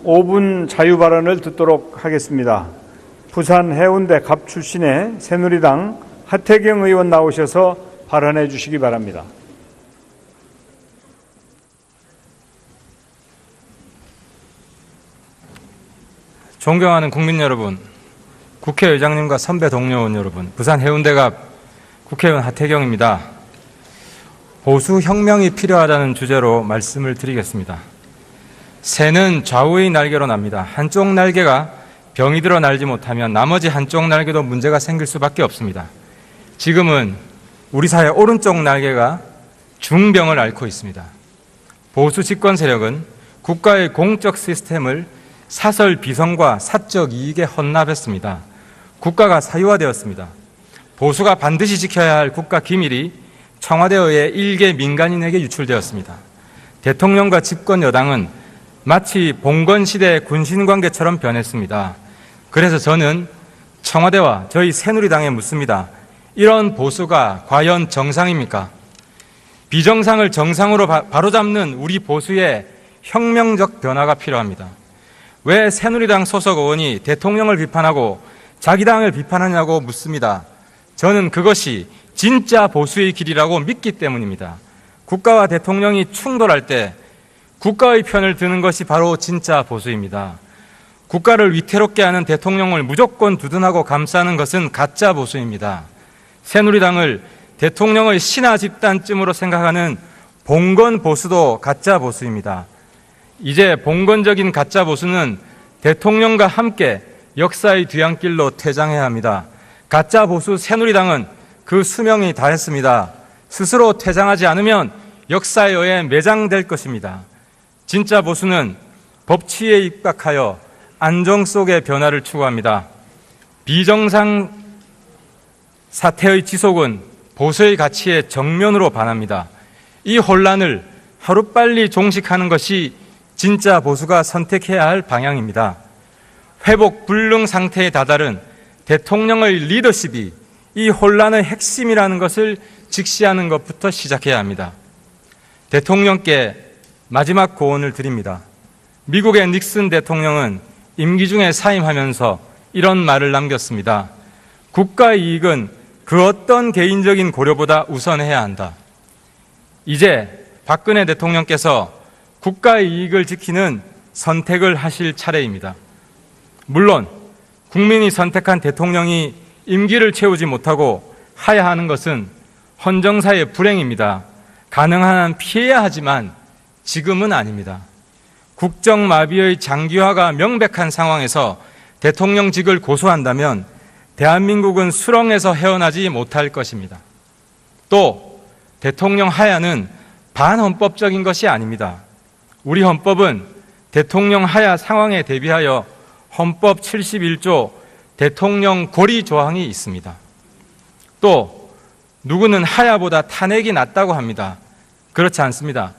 5분 자유 발언을 듣도록 하겠습니다. 부산 해운대 갑 출신의 새누리당 하태경 의원 나오셔서 발언해 주시기 바랍니다. 존경하는 국민 여러분, 국회의장님과 선배 동료원 여러분, 부산 해운대갑 국회의원 하태경입니다. 보수 혁명이 필요하다는 주제로 말씀을 드리겠습니다. 새는 좌우의 날개로 납니다. 한쪽 날개가 병이 들어 날지 못하면 나머지 한쪽 날개도 문제가 생길 수밖에 없습니다. 지금은 우리 사회 오른쪽 날개가 중병을 앓고 있습니다. 보수 집권 세력은 국가의 공적 시스템을 사설 비선과 사적 이익에 헌납했습니다. 국가가 사유화되었습니다. 보수가 반드시 지켜야 할 국가 기밀이 청와대에 의해 일개 민간인에게 유출되었습니다. 대통령과 집권 여당은 마치 봉건 시대의 군신관계처럼 변했습니다. 그래서 저는 청와대와 저희 새누리당에 묻습니다. 이런 보수가 과연 정상입니까? 비정상을 정상으로 바로잡는 우리 보수의 혁명적 변화가 필요합니다. 왜 새누리당 소속 의원이 대통령을 비판하고 자기 당을 비판하냐고 묻습니다. 저는 그것이 진짜 보수의 길이라고 믿기 때문입니다. 국가와 대통령이 충돌할 때 국가의 편을 드는 것이 바로 진짜 보수입니다. 국가를 위태롭게 하는 대통령을 무조건 두둔하고 감싸는 것은 가짜 보수입니다. 새누리당을 대통령의 신하 집단쯤으로 생각하는 봉건 보수도 가짜 보수입니다. 이제 봉건적인 가짜 보수는 대통령과 함께 역사의 뒤안길로 퇴장해야 합니다. 가짜 보수 새누리당은 그 수명이 다했습니다. 스스로 퇴장하지 않으면 역사에 의해 매장될 것입니다. 진짜 보수는 법치에 입각하여 안정 속의 변화를 추구합니다. 비정상 사태의 지속은 보수의 가치에 정면으로 반합니다. 이 혼란을 하루빨리 종식하는 것이 진짜 보수가 선택해야 할 방향입니다. 회복 불능 상태에 다다른 대통령의 리더십이 이 혼란의 핵심이라는 것을 직시하는 것부터 시작해야 합니다. 대통령께 마지막 고언을 드립니다. 미국의 닉슨 대통령은 임기 중에 사임하면서 이런 말을 남겼습니다. 국가의 이익은 그 어떤 개인적인 고려보다 우선해야 한다. 이제 박근혜 대통령께서 국가의 이익을 지키는 선택을 하실 차례입니다. 물론 국민이 선택한 대통령이 임기를 채우지 못하고 하야하는 것은 헌정사의 불행입니다. 가능한 한 피해야 하지만 지금은 아닙니다. 국정마비의 장기화가 명백한 상황에서 대통령직을 고수한다면 대한민국은 수렁에서 헤어나지 못할 것입니다. 또 대통령 하야는 반헌법적인 것이 아닙니다. 우리 헌법은 대통령 하야 상황에 대비하여 헌법 71조 대통령 고리 조항이 있습니다. 또 누구는 하야보다 탄핵이 낫다고 합니다. 그렇지 않습니다.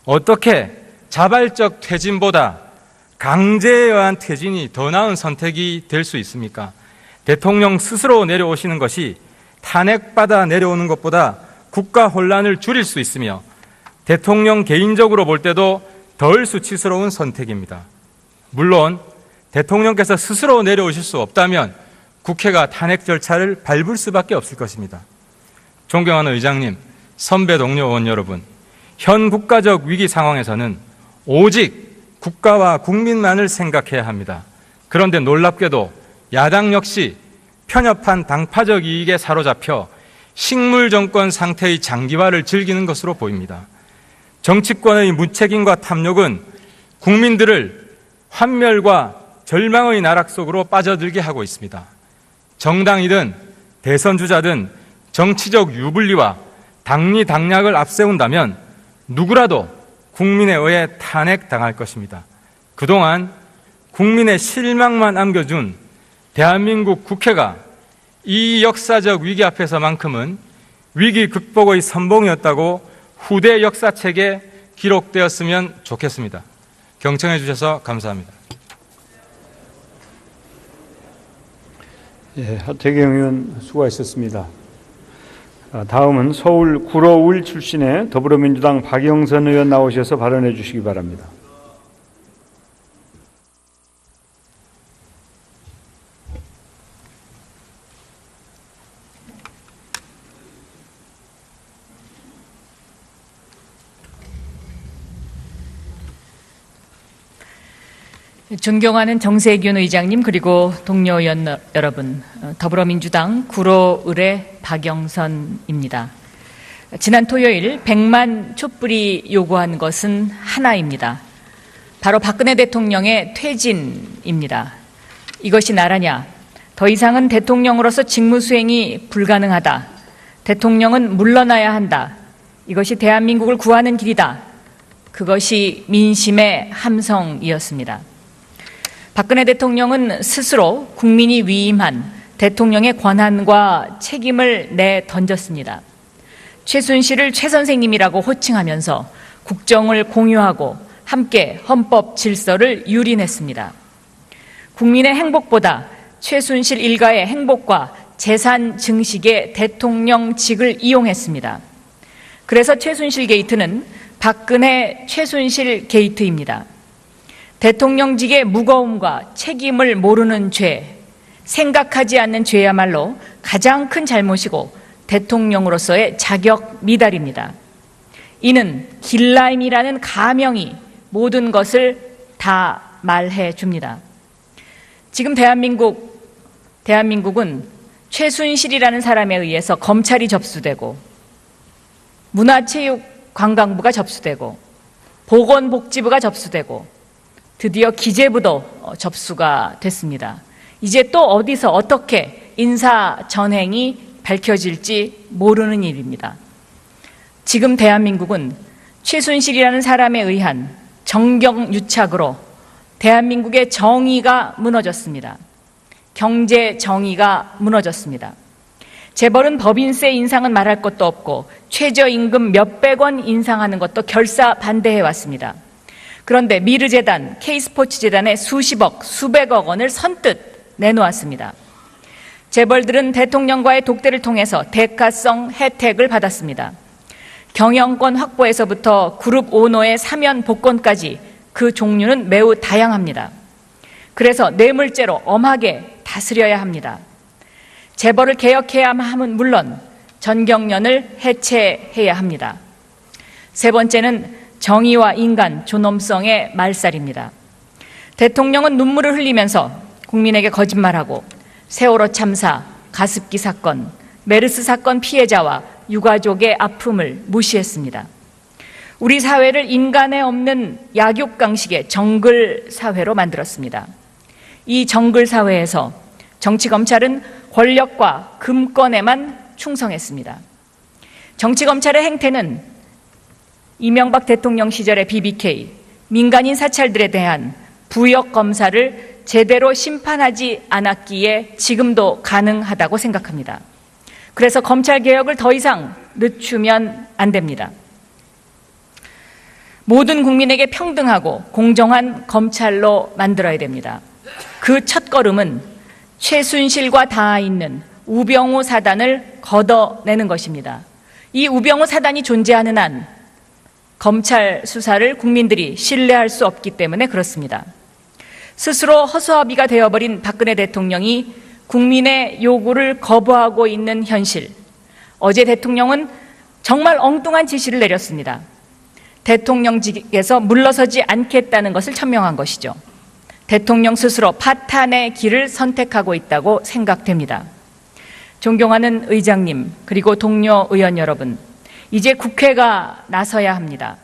어떻게 자발적 퇴진보다 강제에 의한 퇴진이 더 나은 선택이 될 수 있습니까? 대통령 스스로 내려오시는 것이 탄핵받아 내려오는 것보다 국가 혼란을 줄일 수 있으며 대통령 개인적으로 볼 때도 덜 수치스러운 선택입니다. 물론 대통령께서 스스로 내려오실 수 없다면 국회가 탄핵 절차를 밟을 수밖에 없을 것입니다. 존경하는 의장님, 선배 동료 의원 여러분, 현 국가적 위기 상황에서는 오직 국가와 국민만을 생각해야 합니다. 그런데 놀랍게도 야당 역시 편협한 당파적 이익에 사로잡혀 식물 정권 상태의 장기화를 즐기는 것으로 보입니다. 정치권의 무책임과 탐욕은 국민들을 환멸과 절망의 나락 속으로 빠져들게 하고 있습니다. 정당이든 대선 주자든 정치적 유불리와 당리당략을 앞세운다면 누구라도 국민에 의해 탄핵당할 것입니다. 그동안 국민의 실망만 안겨준 대한민국 국회가 이 역사적 위기 앞에서만큼은 위기 극복의 선봉이었다고 후대 역사책에 기록되었으면 좋겠습니다. 경청해 주셔서 감사합니다. 하태경 의원 수고하셨습니다. 다음은 서울 구로울 출신의 더불어민주당 박영선 의원 나오셔서 발언해 주시기 바랍니다. 존경하는 정세균 의장님 그리고 동료 의원 여러분, 더불어민주당 구로 의뢰 박영선입니다. 지난 토요일 100만 촛불이 요구한 것은 하나입니다. 바로 박근혜 대통령의 퇴진입니다. 이것이 나라냐? 더 이상은 대통령으로서 직무 수행이 불가능하다. 대통령은 물러나야 한다. 이것이 대한민국을 구하는 길이다. 그것이 민심의 함성이었습니다. 박근혜 대통령은 스스로 국민이 위임한 대통령의 권한과 책임을 내던졌습니다. 최순실을 최 선생님이라고 호칭하면서 국정을 공유하고 함께 헌법 질서를 유린했습니다. 국민의 행복보다 최순실 일가의 행복과 재산 증식에 대통령직을 이용했습니다. 그래서 최순실 게이트는 박근혜 최순실 게이트입니다. 대통령직의 무거움과 책임을 모르는 죄, 생각하지 않는 죄야말로 가장 큰 잘못이고 대통령으로서의 자격 미달입니다. 이는 길라임이라는 가명이 모든 것을 다 말해 줍니다. 지금 대한민국은 최순실이라는 사람에 의해서 검찰이 접수되고 문화체육관광부가 접수되고 보건복지부가 접수되고 드디어 기재부도 접수가 됐습니다. 이제 또 어디서 어떻게 인사 전행이 밝혀질지 모르는 일입니다. 지금 대한민국은 최순실이라는 사람에 의한 정경유착으로 대한민국의 정의가 무너졌습니다. 경제 정의가 무너졌습니다. 재벌은 법인세 인상은 말할 것도 없고 최저임금 몇백 원 인상하는 것도 결사 반대해 왔습니다. 그런데 미르재단, K스포츠재단에 수십억, 수백억 원을 선뜻 내놓았습니다. 재벌들은 대통령과의 독대를 통해서 대가성 혜택을 받았습니다. 경영권 확보에서부터 그룹 오너의 사면 복권까지 그 종류는 매우 다양합니다. 그래서 뇌물죄로 엄하게 다스려야 합니다. 재벌을 개혁해야 함은 물론 전경련을 해체해야 합니다. 세 번째는 정의와 인간, 존엄성의 말살입니다. 대통령은 눈물을 흘리면서 국민에게 거짓말하고 세월호 참사, 가습기 사건, 메르스 사건 피해자와 유가족의 아픔을 무시했습니다. 우리 사회를 인간에 없는 약육강식의 정글 사회로 만들었습니다. 이 정글 사회에서 정치 검찰은 권력과 금권에만 충성했습니다. 정치 검찰의 행태는 이명박 대통령 시절의 BBK, 민간인 사찰들에 대한 부역 검사를 제대로 심판하지 않았기에 지금도 가능하다고 생각합니다. 그래서 검찰 개혁을 더 이상 늦추면 안 됩니다. 모든 국민에게 평등하고 공정한 검찰로 만들어야 됩니다. 그 첫걸음은 최순실과 닿아 있는 우병우 사단을 걷어내는 것입니다. 이 우병우 사단이 존재하는 한 검찰 수사를 국민들이 신뢰할 수 없기 때문에 그렇습니다. 스스로 허수아비가 되어버린 박근혜 대통령이 국민의 요구를 거부하고 있는 현실. 어제 대통령은 정말 엉뚱한 지시를 내렸습니다. 대통령직에서 물러서지 않겠다는 것을 천명한 것이죠. 대통령 스스로 파탄의 길을 선택하고 있다고 생각됩니다. 존경하는 의장님, 그리고 동료 의원 여러분, 이제 국회가 나서야 합니다.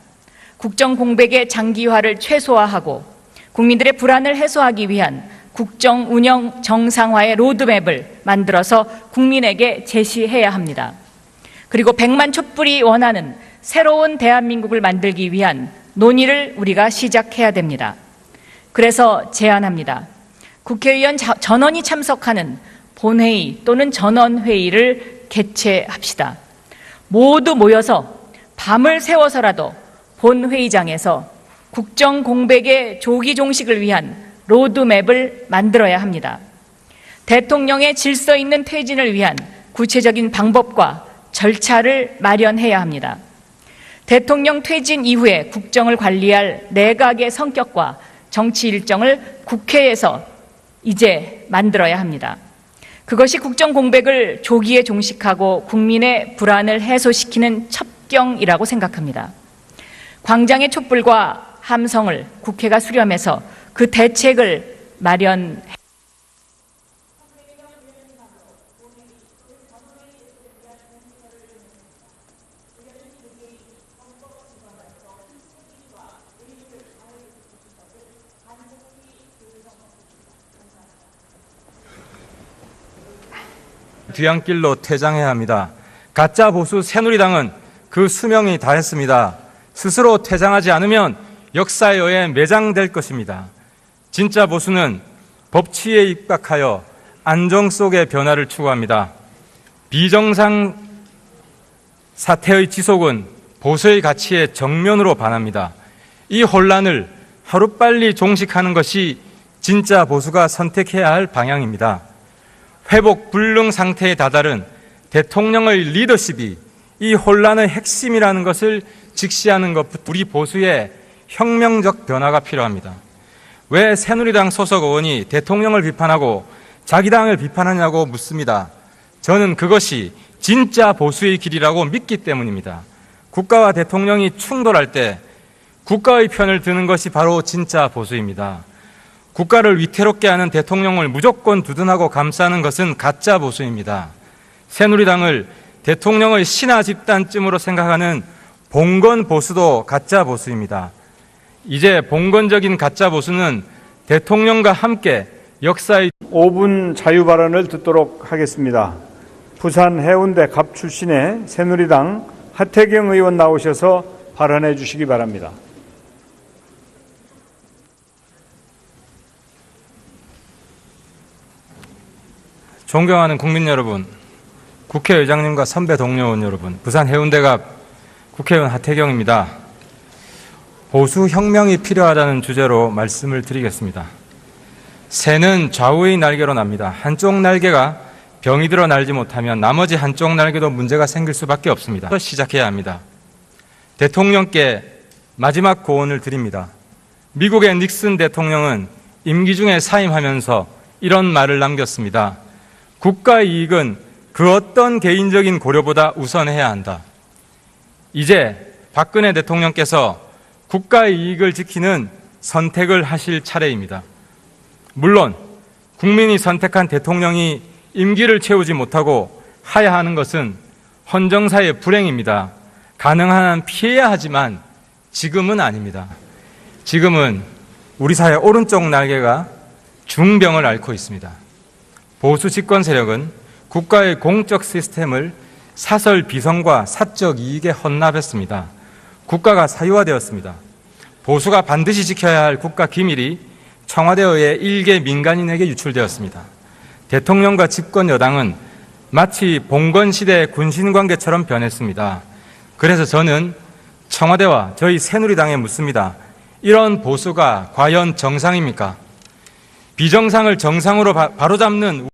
국정 공백의 장기화를 최소화하고 국민들의 불안을 해소하기 위한 국정 운영 정상화의 로드맵을 만들어서 국민에게 제시해야 합니다. 그리고 100만 촛불이 원하는 새로운 대한민국을 만들기 위한 논의를 우리가 시작해야 됩니다. 그래서 제안합니다. 국회의원 전원이 참석하는 본회의 또는 전원회의를 개최합시다. 모두 모여서 밤을 새워서라도 본회의장에서 국정 공백의 조기 종식을 위한 로드맵을 만들어야 합니다. 대통령의 질서 있는 퇴진을 위한 구체적인 방법과 절차를 마련해야 합니다. 대통령 퇴진 이후에 국정을 관리할 내각의 성격과 정치 일정을 국회에서 이제 만들어야 합니다. 그것이 국정 공백을 조기에 종식하고 국민의 불안을 해소시키는 첩경이라고 생각합니다. 광장의 촛불과 함성을 국회가 수렴해서 그 대책을 마련. 뒤안길로 퇴장해야 합니다. 가짜 보수 새누리당은 그 수명이 다했습니다. 스스로 퇴장하지 않으면 역사에 의해 매장될 것입니다. 진짜 보수는 법치에 입각하여 안정 속의 변화를 추구합니다. 비정상 사태의 지속은 보수의 가치에 정면으로 반합니다. 이 혼란을 하루빨리 종식하는 것이 진짜 보수가 선택해야 할 방향입니다. 회복 불능 상태에 다다른 대통령의 리더십이 이 혼란의 핵심이라는 것을 직시하는 것부터 우리 보수의 혁명적 변화가 필요합니다. 왜 새누리당 소속 의원이 대통령을 비판하고 자기 당을 비판하냐고 묻습니다. 저는 그것이 진짜 보수의 길이라고 믿기 때문입니다. 국가와 대통령이 충돌할 때 국가의 편을 드는 것이 바로 진짜 보수입니다. 국가를 위태롭게 하는 대통령을 무조건 두둔하고 감싸는 것은 가짜 보수입니다. 새누리당을 대통령의 신하 집단쯤으로 생각하는 봉건 보수도 가짜 보수입니다. 이제 봉건적인 가짜 보수는 대통령과 함께 역사의 5분 자유 발언을 듣도록 하겠습니다. 부산 해운대 갑 출신의 새누리당 하태경 의원 나오셔서 발언해 주시기 바랍니다. 존경하는 국민 여러분, 국회의장님과 선배 동료 의원 여러분, 부산 해운대갑 국회의원 하태경입니다. 보수 혁명이 필요하다는 주제로 말씀을 드리겠습니다. 새는 좌우의 날개로 납니다. 한쪽 날개가 병이 들어 날지 못하면 나머지 한쪽 날개도 문제가 생길 수밖에 없습니다. 시작해야 합니다. 대통령께 마지막 고언을 드립니다. 미국의 닉슨 대통령은 임기 중에 사임하면서 이런 말을 남겼습니다. 국가의 이익은 그 어떤 개인적인 고려보다 우선해야 한다. 이제 박근혜 대통령께서 국가의 이익을 지키는 선택을 하실 차례입니다. 물론 국민이 선택한 대통령이 임기를 채우지 못하고 하야하는 것은 헌정사의 불행입니다. 가능한 한 피해야 하지만 지금은 아닙니다. 지금은 우리 사회 오른쪽 날개가 중병을 앓고 있습니다. 보수 집권 세력은 국가의 공적 시스템을 사설 비선과 사적 이익에 헌납했습니다. 국가가 사유화되었습니다. 보수가 반드시 지켜야 할 국가 기밀이 청와대에 의해 일개 민간인에게 유출되었습니다. 대통령과 집권 여당은 마치 봉건시대 군신관계처럼 변했습니다. 그래서 저는 청와대와 저희 새누리당에 묻습니다. 이런 보수가 과연 정상입니까? 비정상을 정상으로 바로잡는